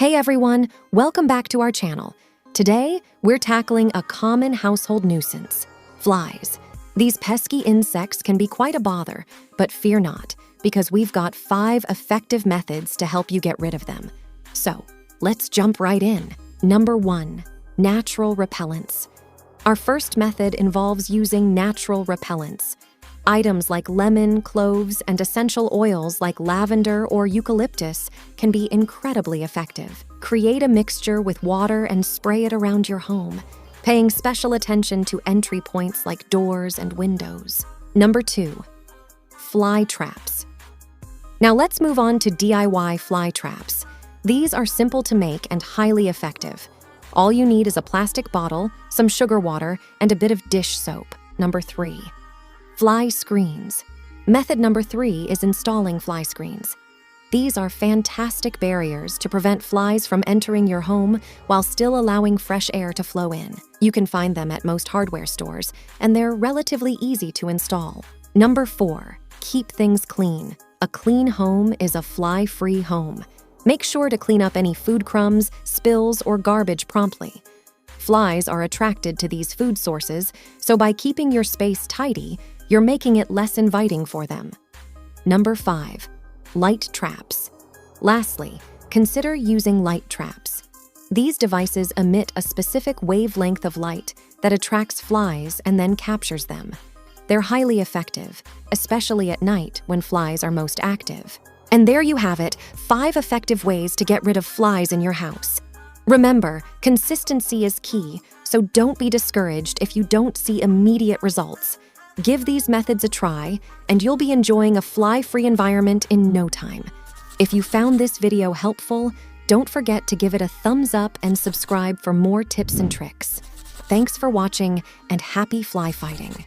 Hey everyone, welcome back to our channel. Today, we're tackling a common household nuisance, flies. These pesky insects can be quite a bother, but fear not, because we've got 5 effective methods to help you get rid of them. So, let's jump right in. Number 1, natural repellents. Our first method involves using natural repellents. Items like lemon, cloves, and essential oils like lavender or eucalyptus can be incredibly effective. Create a mixture with water and spray it around your home, paying special attention to entry points like doors and windows. Number 2, fly traps. Now let's move on to DIY fly traps. These are simple to make and highly effective. All you need is a plastic bottle, some sugar water, and a bit of dish soap. Number 3, fly screens. Method number 3 is installing fly screens. These are fantastic barriers to prevent flies from entering your home while still allowing fresh air to flow in. You can find them at most hardware stores, and they're relatively easy to install. Number 4, keep things clean. A clean home is a fly-free home. Make sure to clean up any food crumbs, spills, or garbage promptly. Flies are attracted to these food sources, so by keeping your space tidy, you're making it less inviting for them. Number 5, light traps. Lastly, consider using light traps. These devices emit a specific wavelength of light that attracts flies and then captures them. They're highly effective, especially at night when flies are most active. And there you have it, 5 effective ways to get rid of flies in your house. Remember, consistency is key, so don't be discouraged if you don't see immediate results. Give these methods a try, and you'll be enjoying a fly-free environment in no time. If you found this video helpful, don't forget to give it a thumbs up and subscribe for more tips and tricks. Thanks for watching, and happy fly fighting.